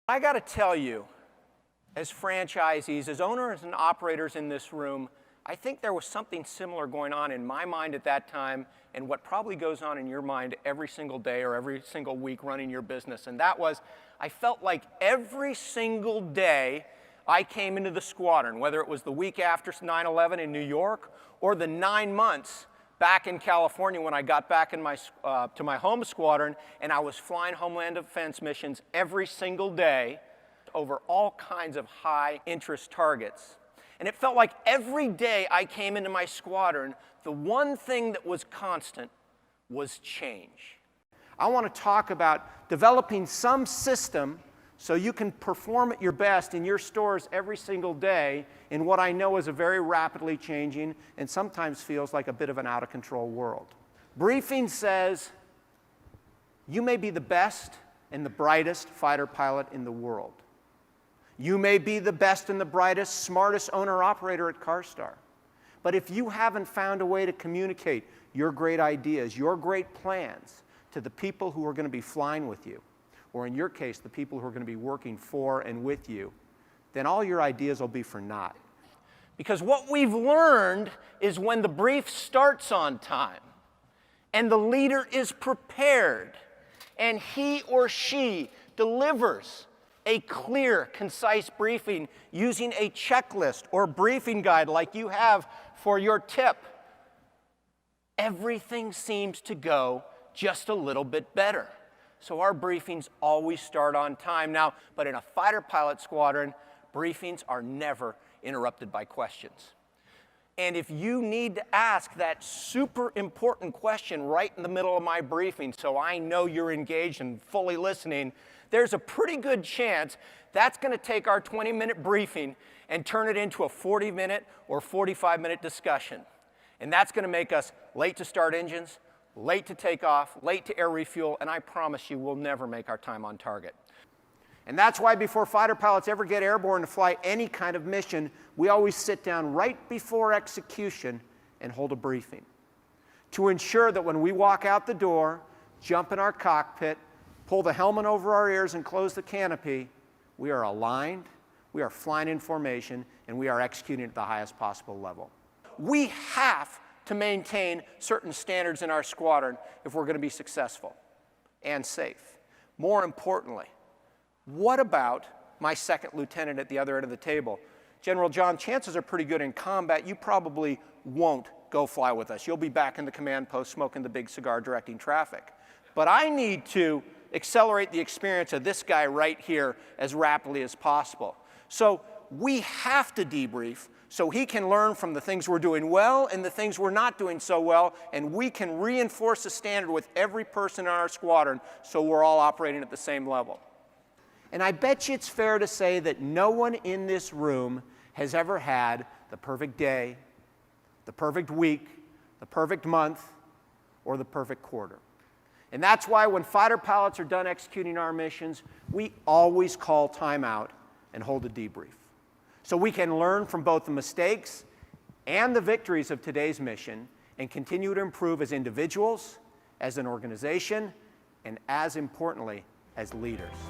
I got to tell you, as franchisees, as owners and operators in this room, I think there was something similar going on in my mind at that time and what probably goes on in your mind every single day or every single week running your business. And that was, I felt like every single day I came into the squadron, whether it was the week after 9/11 in New York or the 9 months back in California when I got back in to my home squadron, and I was flying Homeland Defense missions every single day over all kinds of high interest targets. And it felt like every day I came into my squadron, the one thing that was constant was change. I want to talk about developing some system so you can perform at your best in your stores every single day in what I know is a very rapidly changing and sometimes feels like a bit of an out-of-control world. Briefing says, you may be the best and the brightest fighter pilot in the world. You may be the best and the brightest, smartest owner-operator at CarStar. But if you haven't found a way to communicate your great ideas, your great plans to the people who are going to be flying with you, or in your case, the people who are going to be working for and with you, then all your ideas will be for naught. Because what we've learned is when the brief starts on time, and the leader is prepared, and he or she delivers a clear, concise briefing using a checklist or briefing guide like you have for your tip, everything seems to go just a little bit better. So our briefings always start on time. Now, but in a fighter pilot squadron, briefings are never interrupted by questions. And if you need to ask that super important question right in the middle of my briefing so I know you're engaged and fully listening, there's a pretty good chance that's going to take our 20-minute briefing and turn it into a 40-minute or 45-minute discussion. And that's going to make us late to start engines, late to take off, late to air refuel, and I promise you we'll never make our time on target. And that's why before fighter pilots ever get airborne to fly any kind of mission, we always sit down right before execution and hold a briefing to ensure that when we walk out the door, jump in our cockpit, pull the helmet over our ears and close the canopy, we are aligned, we are flying in formation, and we are executing at the highest possible level. We have to maintain certain standards in our squadron if we're going to be successful and safe. More importantly, what about my second lieutenant at the other end of the table? General John, chances are pretty good in combat. You probably won't go fly with us. You'll be back in the command post smoking the big cigar directing traffic. But I need to accelerate the experience of this guy right here as rapidly as possible. So we have to debrief so he can learn from the things we're doing well and the things we're not doing so well, and we can reinforce the standard with every person in our squadron so we're all operating at the same level. And I bet you it's fair to say that no one in this room has ever had the perfect day, the perfect week, the perfect month, or the perfect quarter. And that's why when fighter pilots are done executing our missions, we always call time out and hold a debrief. So we can learn from both the mistakes and the victories of today's mission and continue to improve as individuals, as an organization, and as importantly, as leaders.